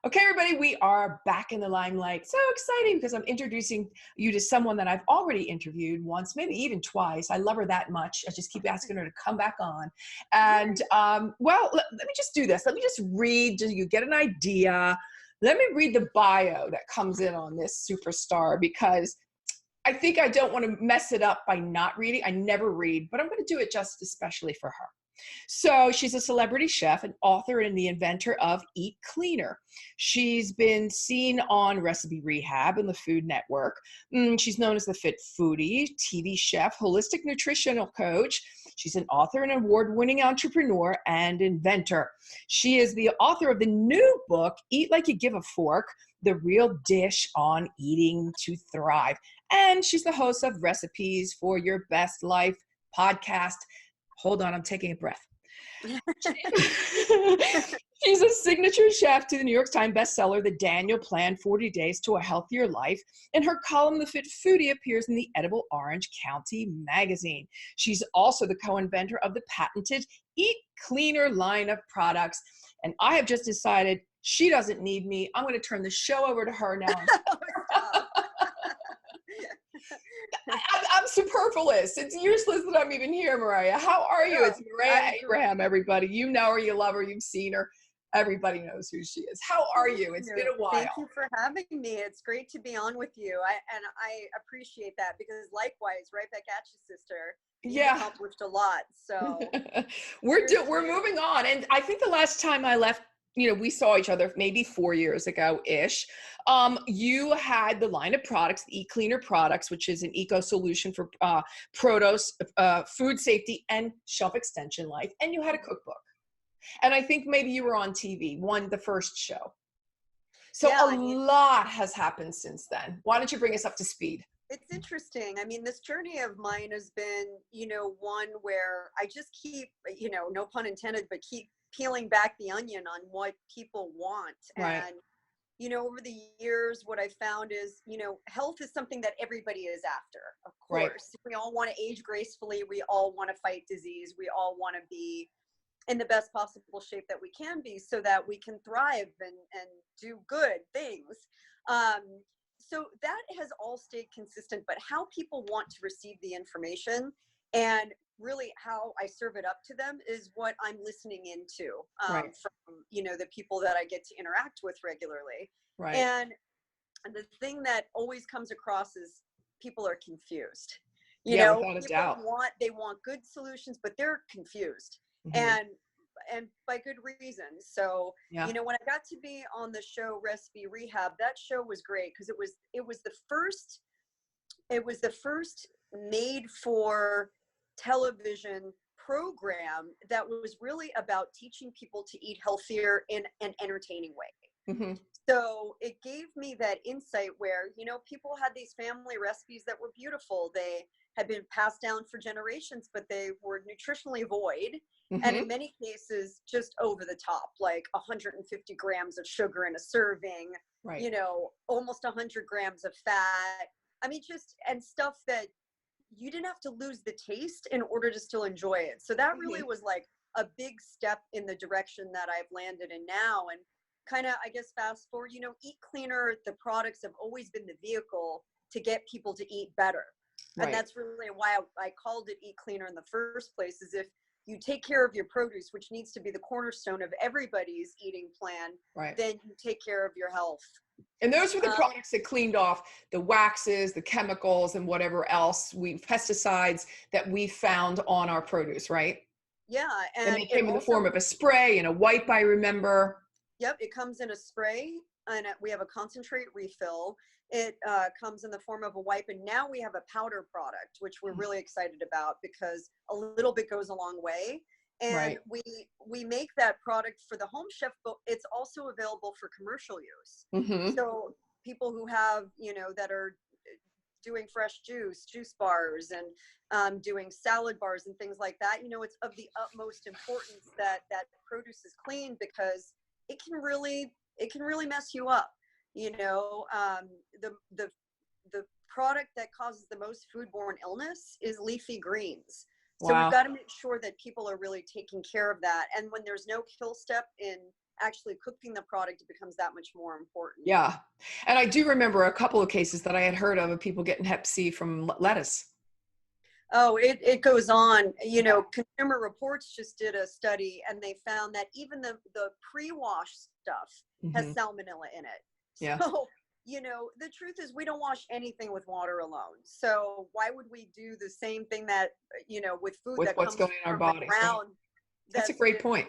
Okay, everybody, we are back in the limelight. So exciting because I'm introducing you to someone that I've already interviewed once, maybe even twice. I love her that much. I just keep asking her to come back on. And well, let me just do this. Let me just read, so you get an idea. Let me read the bio that comes in on this superstar because I think I don't want to mess it up by not reading. I never read, but I'm going to do it just especially for her. So she's a celebrity chef, an author, and the inventor of Eat Cleaner. She's been seen on Recipe Rehab and the Food Network. She's known as the Fit Foodie, TV chef, holistic nutritional coach. She's an author and award-winning entrepreneur and inventor. She is the author of the new book, Eat Like You Give a Fork, The Real Dish on Eating to Thrive. And she's the host of Recipes for Your Best Life podcast. Hold on, I'm taking a breath. She's a signature chef to the New York Times bestseller, The Daniel Plan, 40 Days to a Healthier Life. And her column, The Fit Foodie, appears in the Edible Orange County magazine. She's also the co-inventor of the patented Eat Cleaner line of products. And I have just decided she doesn't need me. I'm going to turn the show over to her now. I'm superfluous. It's useless that I'm even here, Mareya. How are you? It's Mareya Ibrahim, everybody. You know her, you love her, you've seen her. Everybody knows who she is. How are you? It's been a while. Thank you for having me. It's great to be on with you. I appreciate that because likewise, right back at you, sister. You've accomplished a lot. So we're moving on. And I think the last time I left, we saw each other maybe 4 years ago-ish. You had the line of products, the Eat Cleaner products, which is an eco solution for produce, food safety, and shelf extension life. And you had a cookbook. And I think maybe you were on TV, the first show. So lot has happened since then. Why don't you bring us up to speed? It's interesting. I mean, this journey of mine has been, one where I just keep, no pun intended, but keep peeling back the onion on what people want. Right. And, over the years, what I found is, health is something that everybody is after, of course. Right. We all want to age gracefully. We all want to fight disease. We all want to be in the best possible shape that we can be so that we can thrive and do good things. So that has all stayed consistent, but how people want to receive the information and really how I serve it up to them is what I'm listening into from, the people that I get to interact with regularly. Right. And the thing that always comes across is people are confused. Without a doubt. They want good solutions, but they're confused. Mm-hmm. And by good reason. So, when I got to be on the show Recipe Rehab, that show was great because it was the first made for television program that was really about teaching people to eat healthier in an entertaining way. Mm-hmm. So it gave me that insight where, people had these family recipes that were beautiful. They had been passed down for generations, but they were nutritionally void. Mm-hmm. And in many cases, just over the top, like 150 grams of sugar in a serving, almost 100 grams of fat. I mean, and stuff that you didn't have to lose the taste in order to still enjoy it. So that really was like a big step in the direction that I've landed in now. And kind of, I guess, fast forward, Eat Cleaner, the products have always been the vehicle to get people to eat better. Right. And that's really why I called it Eat Cleaner in the first place, is if you take care of your produce, which needs to be the cornerstone of everybody's eating plan, then you take care of your health. And those were the products that cleaned off the waxes, the chemicals, and whatever else, pesticides that we found on our produce, right? Yeah. And they came in the form of a spray and a wipe, I remember. Yep, it comes in a spray, and we have a concentrate refill. It comes in the form of a wipe, and now we have a powder product, which we're really excited about because a little bit goes a long way. And we make that product for the home chef, but it's also available for commercial use. Mm-hmm. So people who have, that are doing fresh juice bars and doing salad bars and things like that, it's of the utmost importance that produce is clean because it can really mess you up. The product that causes the most foodborne illness is leafy greens. So we've got to make sure that people are really taking care of that. And when there's no kill step in actually cooking the product, it becomes that much more important. Yeah. And I do remember a couple of cases that I had heard of people getting Hep C from lettuce. Oh, it goes on. You know, Consumer Reports just did a study and they found that even the pre-wash stuff has salmonella in it. Yeah. So, you know, the truth is we don't wash anything with water alone. So why would we do the same thing that, you know, with food With that what's comes going in our from the bodies. ground? That's a great point.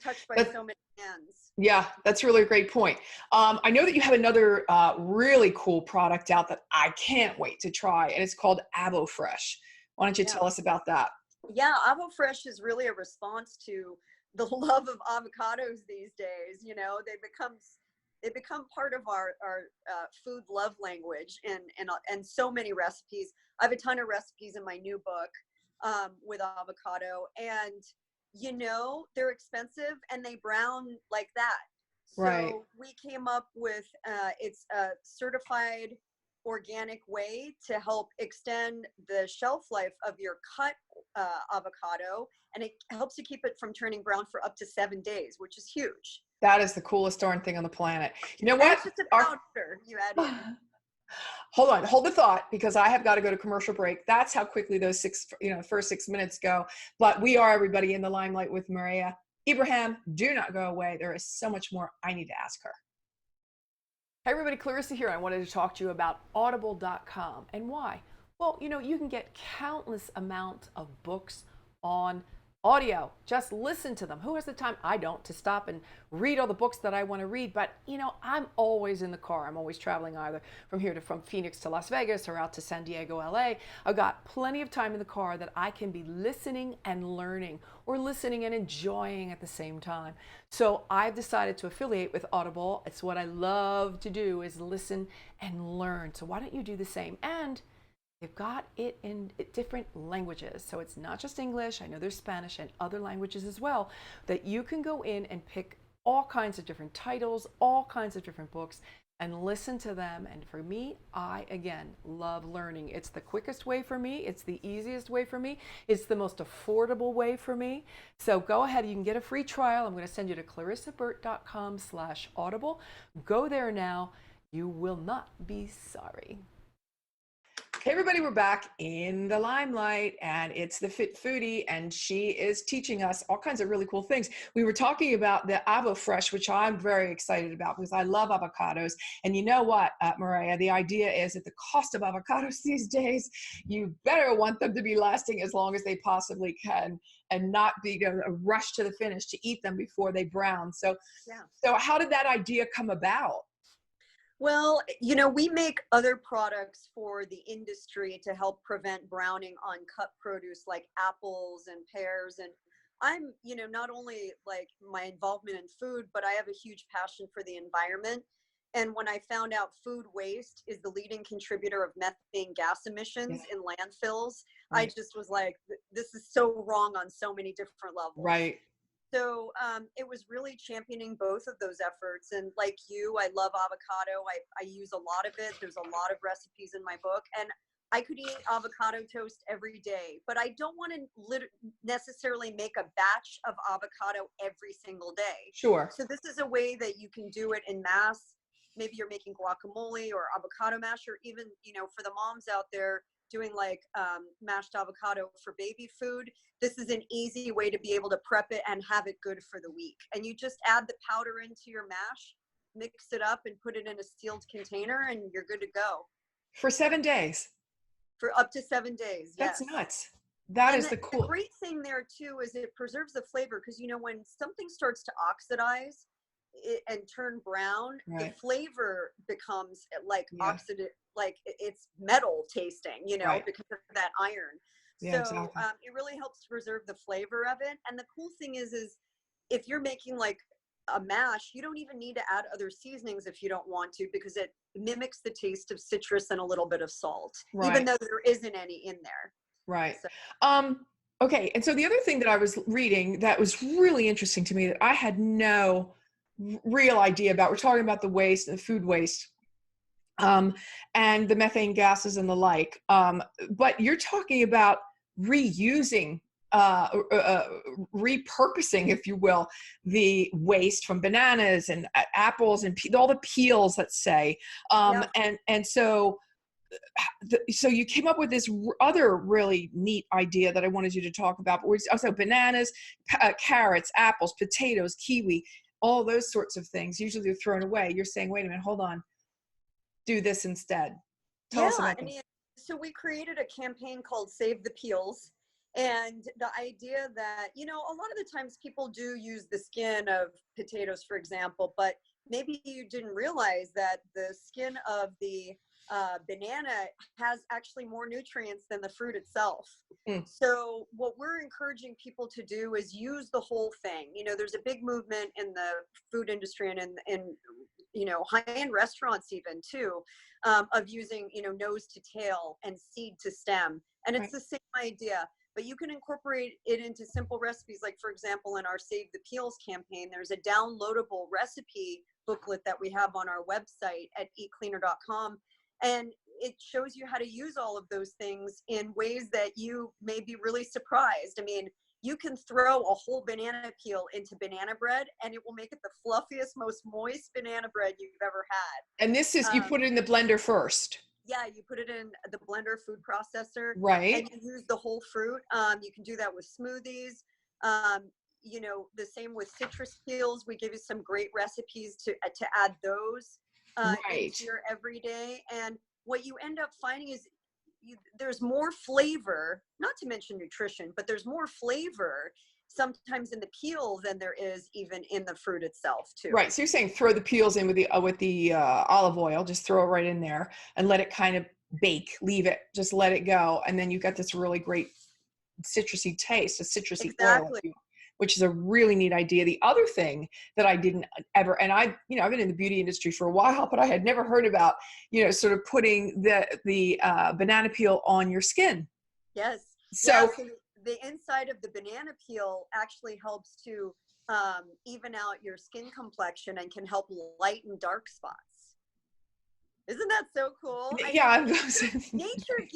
Touched by so many hands. Yeah, that's really a great point. I know that you have another really cool product out that I can't wait to try, and it's called AvoFresh. Why don't you tell us about that? Yeah, AvoFresh is really a response to the love of avocados these days. You know, they become part of our food love language and so many recipes. I have a ton of recipes in my new book with avocado, and you know, they're expensive and they brown like that. So we came up with it's a certified organic way to help extend the shelf life of your cut avocado, and it helps you keep it from turning brown for up to 7 days, which is huge. That is the coolest darn thing on the planet. You know what? And it's just a powder you add in. Hold on, hold the thought, because I have got to go to commercial break. That's how quickly those first 6 minutes go. But we are, everybody, in the limelight with Mareya Ibrahim. Do not go away. There is so much more I need to ask her. Hey everybody, Clarissa here. I wanted to talk to you about audible.com and why. Well, you know, you can get countless amounts of books on audio. Just listen to them. Who has the time? I don't, to stop and read all the books that I want to read. But, you know, I'm always in the car. I'm always traveling either from Phoenix to Las Vegas or out to San Diego, LA. I've got plenty of time in the car that I can be listening and learning, or listening and enjoying at the same time. So I've decided to affiliate with Audible. It's what I love to do, is listen and learn. So why don't you do the same? And they've got it in different languages. So it's not just English. I know there's Spanish and other languages as well, that you can go in and pick all kinds of different titles, all kinds of different books, and listen to them. And for me, I, again, love learning. It's the quickest way for me. It's the easiest way for me. It's the most affordable way for me. So go ahead. You can get a free trial. I'm going to send you to clarissaburt.com/audible. Go there now. You will not be sorry. Hey everybody, we're back in the limelight, and it's the Fit Foodie, and she is teaching us all kinds of really cool things. We were talking about the AvoFresh, which I'm very excited about because I love avocados. And you know what, Mareya, the idea is that the cost of avocados these days, you better want them to be lasting as long as they possibly can, and not be a rush to the finish to eat them before they brown. So how did that idea come about? Well, you know, we make other products for the industry to help prevent browning on cut produce like apples and pears. And I'm, you know, not only like my involvement in food, but I have a huge passion for the environment. And when I found out food waste is the leading contributor of methane gas emissions in landfills, I just was like, this is so wrong on so many different levels. Right. So it was really championing both of those efforts. And like you, I love avocado. I use a lot of it. There's a lot of recipes in my book. And I could eat avocado toast every day. But I don't want to necessarily make a batch of avocado every single day. Sure. So this is a way that you can do it in mass. Maybe you're making guacamole or avocado mash, or even, you know, for the moms out there doing like mashed avocado for baby food. This is an easy way to be able to prep it and have it good for the week. And you just add the powder into your mash, mix it up, and put it in a sealed container, and you're good to go. For 7 days? For up to 7 days, yes. That's nuts. That is the cool. The great thing there too is it preserves the flavor, because you know when something starts to oxidize and turn brown, the flavor becomes like oxidative, like it's metal tasting, you know, because of that iron. So it really helps to preserve the flavor of it. And the cool thing is if you're making like a mash, you don't even need to add other seasonings if you don't want to, because it mimics the taste of citrus and a little bit of salt, even though there isn't any in there. Right. So. Okay. And so the other thing that I was reading that was really interesting to me that I had no real idea about, we're talking about the waste, the food waste, and the methane gases and the like. But you're talking about reusing repurposing, if you will, the waste from bananas and apples and all the peels, let's say. And so you came up with this other really neat idea that I wanted you to talk about. But also bananas, carrots, apples, potatoes, kiwi, all those sorts of things. Usually they're thrown away. You're saying, wait a minute, hold on, do this instead. Tell us about this. So we created a campaign called Save the Peels. And the idea that, a lot of the times people do use the skin of potatoes, for example, but maybe you didn't realize that the skin of the banana has actually more nutrients than the fruit itself. So what we're encouraging people to do is use the whole thing. There's a big movement in the food industry and in high-end restaurants even too, of using, nose to tail and seed to stem. And it's the same idea, but you can incorporate it into simple recipes. Like, for example, in our Save the Peels campaign, there's a downloadable recipe booklet that we have on our website at eatcleaner.com. And it shows you how to use all of those things in ways that you may be really surprised. I mean, you can throw a whole banana peel into banana bread and it will make it the fluffiest, most moist banana bread you've ever had. And this is, you put it in the blender first. Yeah, you put it in the blender food processor. Right. And you use the whole fruit. You can do that with smoothies. The same with citrus peels. We give you some great recipes to add those into your everyday. And what you end up finding is there's more flavor, not to mention nutrition, but there's more flavor sometimes in the peel than there is even in the fruit itself too. Right. So you're saying throw the peels in with the olive oil, just throw it right in there and let it kind of bake, leave it, just let it go. And then you got this really great citrusy taste, a citrusy oil, which is a really neat idea. The other thing that I didn't ever, and I've been in the beauty industry for a while, but I had never heard about, sort of putting the banana peel on your skin. Yes. So the inside of the banana peel actually helps to even out your skin complexion and can help lighten dark spots. Isn't that so cool? Yeah. Nature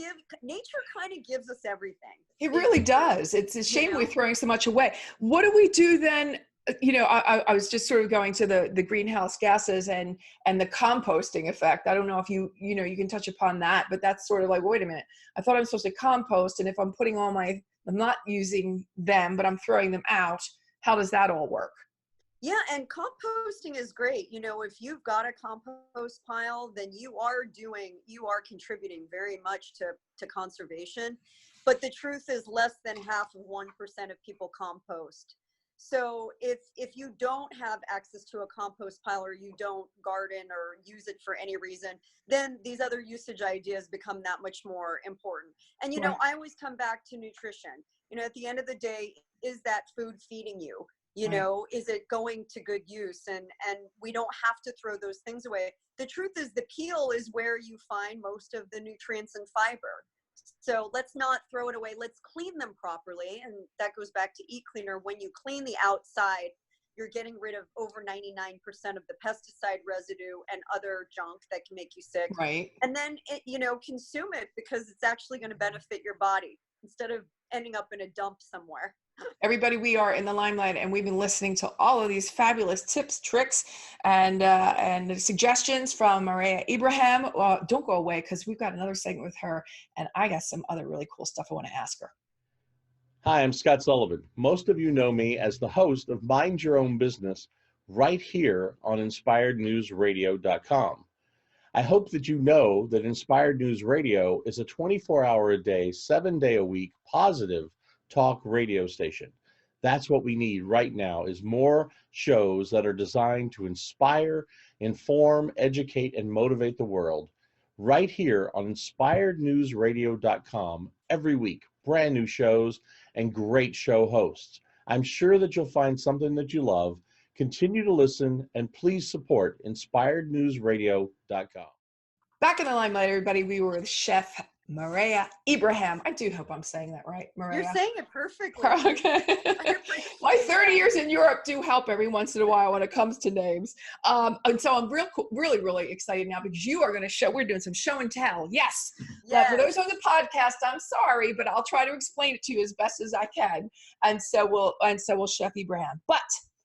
kind of gives us everything. It really does. It's a shame we're throwing so much away. What do we do then? I was just sort of going to the greenhouse gases and the composting effect. I don't know if you can touch upon that, but that's sort of like, wait a minute, I thought I'm supposed to compost. And if I'm putting I'm not using them, but I'm throwing them out, how does that all work? Yeah, and composting is great. If you've got a compost pile, then you are contributing very much to conservation. But the truth is less than half of 1% of people compost. So if you don't have access to a compost pile or you don't garden or use it for any reason, then these other usage ideas become that much more important. And, I always come back to nutrition. At the end of the day, is that food feeding you? Is it going to good use? And we don't have to throw those things away. The truth is the peel is where you find most of the nutrients and fiber. So let's not throw it away. Let's clean them properly. And that goes back to Eat Cleaner. When you clean the outside, you're getting rid of over 99% of the pesticide residue and other junk that can make you sick. Right. And then, consume it because it's actually going to benefit your body instead of ending up in a dump somewhere. Everybody, we are in the limelight, and we've been listening to all of these fabulous tips, tricks, and suggestions from Mareya Ibrahim. Don't go away, because we've got another segment with her, and I got some other really cool stuff I want to ask her. Hi, I'm Scott Sullivan. Most of you know me as the host of Mind Your Own Business right here on InspiredNewsRadio.com. I hope that you know that Inspired News Radio is a 24-hour-a-day, 7-day-a-week positive talk radio station. That's what we need right now, is more shows that are designed to inspire, inform, educate, and motivate the world. Right here on InspiredNewsRadio.com every week. Brand new shows and great show hosts. I'm sure that you'll find something that you love. Continue to listen and please support InspiredNewsRadio.com. Back in the limelight, everybody, we were with Chef Mareya Ibrahim. I do hope I'm saying that right, Mareya. You're saying it perfectly. Okay. My 30 years in Europe do help every once in a while when it comes to names. And so I'm really, really excited now because you are going to show, we're doing some show and tell. Yes. But for those on the podcast, I'm sorry, but I'll try to explain it to you as best as I can. And so will Chef Ibrahim. But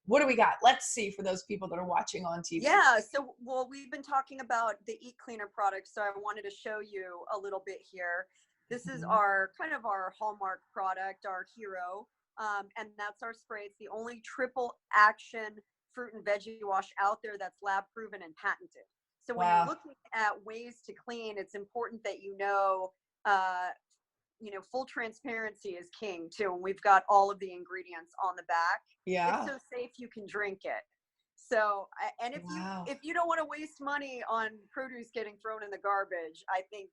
what do we got? Let's see for those people that are watching on TV. Yeah, so, well, we've been talking about the Eat Cleaner product, so I wanted to show you a little bit here. This is our kind of our hallmark product, our hero, and that's our spray. It's the only triple action fruit and veggie wash out there that's lab proven and patented. So when you're looking at ways to clean, it's important that you know, full transparency is king too. And we've got all of the ingredients on the back. Yeah. It's so safe you can drink it. So, and if you don't want to waste money on produce getting thrown in the garbage, I think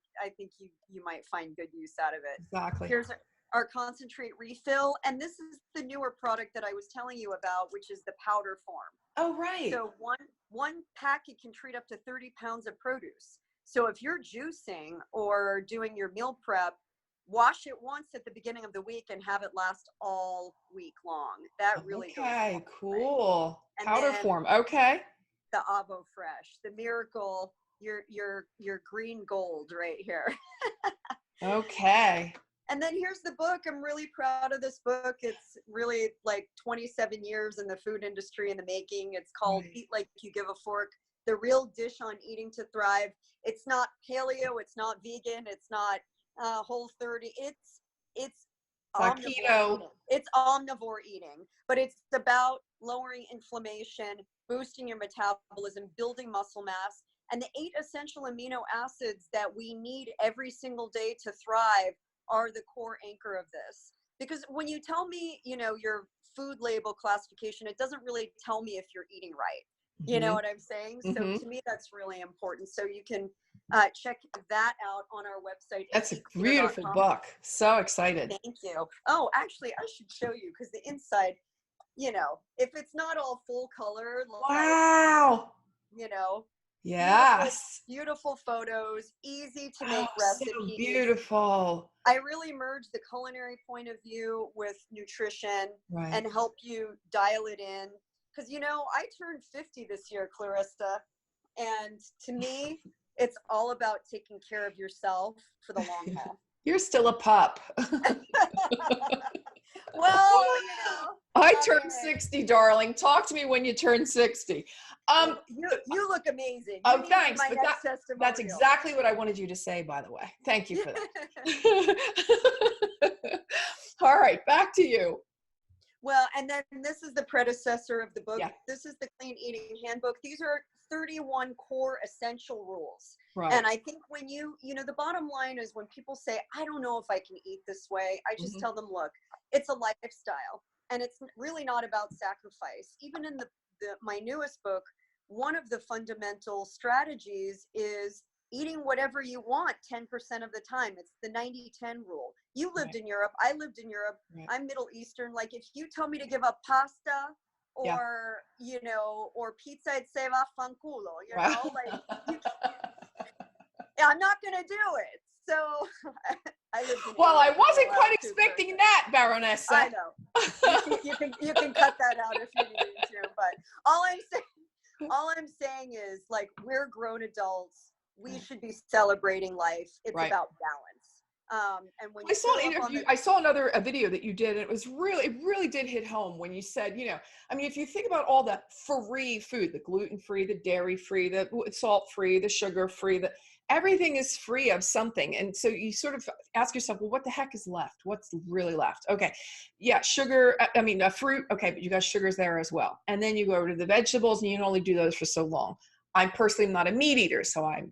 you might find good use out of it. Exactly. Here's our concentrate refill. And this is the newer product that I was telling you about, which is the powder form. Oh, right. So one packet can treat up to 30 pounds of produce. So if you're juicing or doing your meal prep, wash it once at the beginning of the week and have it last all week long. That really goes a long cool. way. Powder form. Okay. The AvoFresh, the miracle, your green gold right here. Okay. And then here's the book. I'm really proud of this book. It's really like 27 years in the food industry in the making. It's called Eat Like You Give a Fork, the real dish on eating to thrive. It's not paleo. It's not vegan. It's not Whole 30. It's omnivore eating. It's omnivore eating, but it's about lowering inflammation, boosting your metabolism, building muscle mass, and the 8 essential amino acids that we need every single day to thrive are the core anchor of this. Because when you tell me, your food label classification, it doesn't really tell me if you're eating right. You know what I'm saying? So to me, that's really important. So you can check that out on our website. That's a beautiful book. So excited. Thank you. Oh, actually, I should show you because the inside, if it's not all full color. Wow. Yes. Beautiful photos, easy to make recipes. So beautiful. I really merge the culinary point of view with nutrition and help you dial it in. Because, I turned 50 this year, Clarissa, and to me, it's all about taking care of yourself for the long haul. You're still a pup. Well, I turned 60, darling. Talk to me when you turn 60. You look amazing. Oh, thanks. But that's exactly what I wanted you to say, by the way. Thank you for that. All right, back to you. Well, and then this is the predecessor of the book. Yeah. This is the Clean Eating Handbook. These are 31 core essential rules. Right. And I think when the bottom line is when people say, I don't know if I can eat this way, I just tell them, look, it's a lifestyle and it's really not about sacrifice. Even in my newest book, one of the fundamental strategies is eating whatever you want 10% of the time. It's the 90-10 rule. You lived in Europe. I lived in Europe. I'm Middle Eastern. Like if you tell me to give up pasta or, or pizza, I'd say vaffanculo, I'm not going to do it. So I lived in I wasn't quite expecting that, Baroness. I know. You can cut that out if you need to. But all I'm saying is, like, we're grown adults. We should be celebrating life. It's about balance. And when I saw a video that you did, and it really did hit home when you said, if you think about all the free food, the gluten-free, the dairy-free, the salt-free, the sugar-free, everything is free of something. And so you sort of ask yourself, well, what the heck is left? What's really left? Okay. Yeah. Sugar, fruit. Okay. But you got sugars there as well. And then you go over to the vegetables and you can only do those for so long. I'm personally not a meat eater. So I'm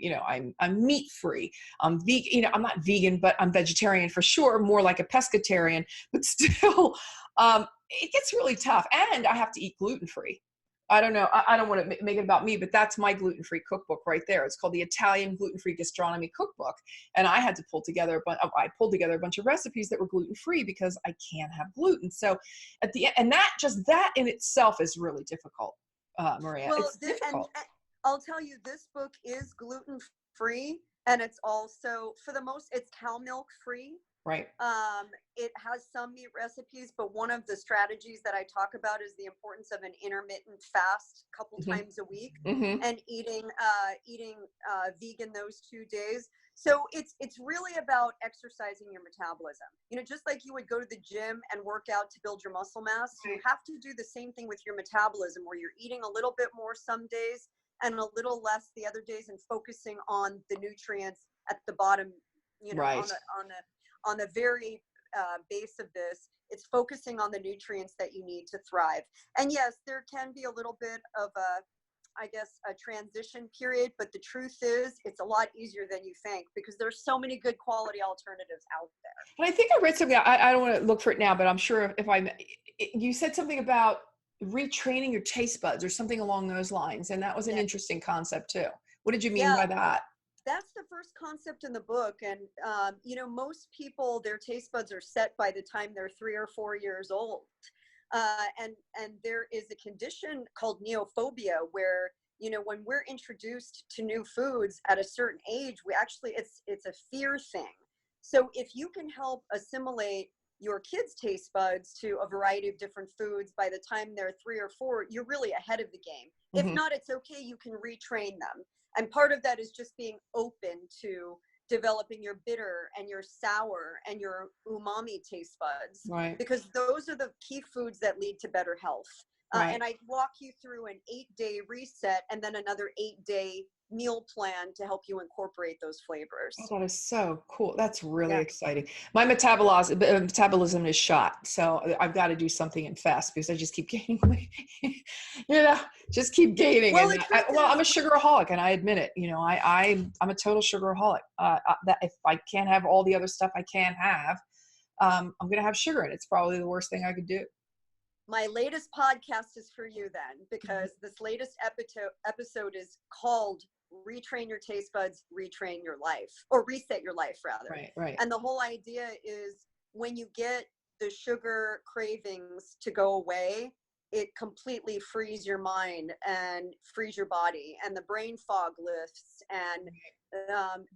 meat free. I'm vegan, I'm not vegan, but I'm vegetarian for sure. More like a pescatarian, but still, it gets really tough. And I have to eat gluten free. I don't know. I don't want to make it about me, but that's my gluten-free cookbook right there. It's called the Italian Gluten-Free Gastronomy Cookbook. And I had to pull together a bunch of recipes that were gluten-free because I can't have gluten. So at the end, and that in itself is really difficult, Mareya. Well, it's difficult. And I'll tell you, this book is gluten free. And it's also, for the most, it's cow milk free. Right. It has some meat recipes, but one of the strategies that I talk about is the importance of an intermittent fast a couple times a week, and eating vegan those 2 days. So it's really about exercising your metabolism. You know, just like you would go to the gym and work out to build your muscle mass, you have to do the same thing with your metabolism, where you're eating a little bit more some days and a little less the other days, and focusing on the nutrients at the bottom, you know, on the very base of this. It's focusing on the nutrients that you need to thrive. And yes, there can be a little bit of a transition period, but the truth is it's a lot easier than you think, because there's so many good quality alternatives out there. And I think I read something, I don't want to look for it now, but I'm sure you said something about retraining your taste buds or something along those lines. And that was an interesting concept too. What did you mean by that? That's the first concept in the book. And, you know, most people, their taste buds are set by the time they're 3 or 4 years old. And there is a condition called neophobia, where, you know, when we're introduced to new foods at a certain age, it's a fear thing. So if you can help assimilate your kids' taste buds to a variety of different foods by the time they're 3 or 4, you're really ahead of the game. If not, it's okay. You can retrain them. And part of that is just being open to developing your bitter and your sour and your umami taste buds, right? Because those are the key foods that lead to better health. And I walk you through an 8-day reset and then another 8-day meal plan to help you incorporate those flavors. Oh, that is so cool. That's really exciting. My metabolism is shot, so I've got to do something in fast, because I just keep gaining weight. You know, just keep gaining. Well, I'm a sugaraholic, and I admit it. You know, I'm a total sugaraholic. That if I can't have all the other stuff I can have, I'm going to have sugar, and it's probably the worst thing I could do. My latest podcast is for you then, because this latest episode is called Retrain Your Taste Buds, Retrain Your Life, or Reset Your Life rather. Right. And the whole idea is, when you get the sugar cravings to go away, it completely frees your mind and frees your body, and the brain fog lifts, and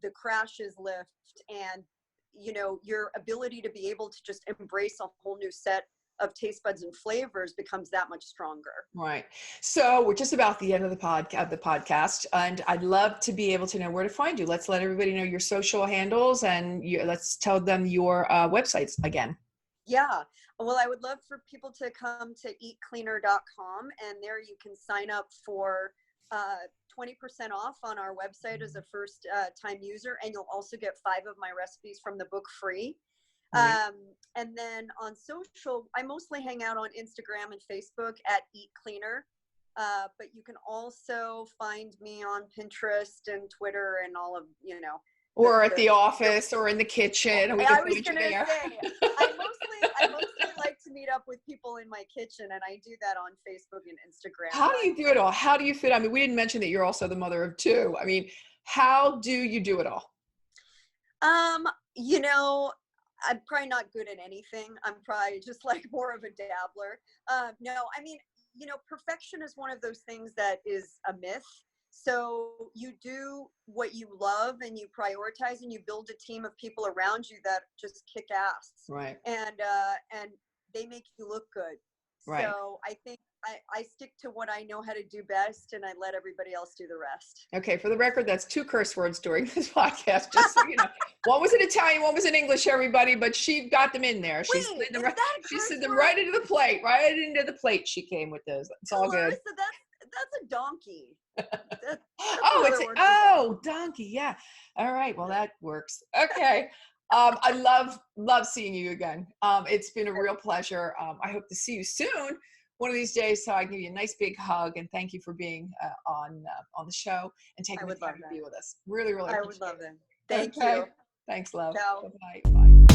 the crashes lift, and, you know, your ability to be able to just embrace a whole new set of taste buds and flavors becomes that much stronger. Right. So we're just about the end of the podcast, and I'd love to be able to know where to find you. Let's let everybody know your social handles, and let's tell them your websites again. Yeah. Well, I would love for people to come to eatcleaner.com, and there you can sign up for 20% off on our website as a first time user, and you'll also get 5 of my recipes from the book free. And then on social, I mostly hang out on Instagram and Facebook at Eat Cleaner. But you can also find me on Pinterest and Twitter and all of, you know. Or at the office or in the kitchen. I was going to say, I mostly like to meet up with people in my kitchen, and I do that on Facebook and Instagram. How do you do it all? How do you fit? I mean, we didn't mention that you're also the mother of 2. I mean, how do you do it all? You know, I'm probably not good at anything. I'm probably just like more of a dabbler. No, I mean, you know, perfection is one of those things that is a myth. So you do what you love, and you prioritize, and you build a team of people around you that just kick ass. Right. And they make you look good. Right. So I think I stick to what I know how to do best, and I let everybody else do the rest. Okay, for the record, that's 2 curse words during this podcast, just so you know. One was in Italian, one was in English, everybody, but she got them in there. She slid them right into the plate. Right into the plate she came with those. It's all good. That's a donkey. Donkey, yeah. All right, well, that works. Okay. I love seeing you again. It's been a real pleasure. I hope to see you soon, one of these days, so I can give you a nice big hug, and thank you for being on the show and taking the time to be with us. Really, really appreciate it. I would love it. Thank you. Thanks, love. Ciao. Bye. Bye.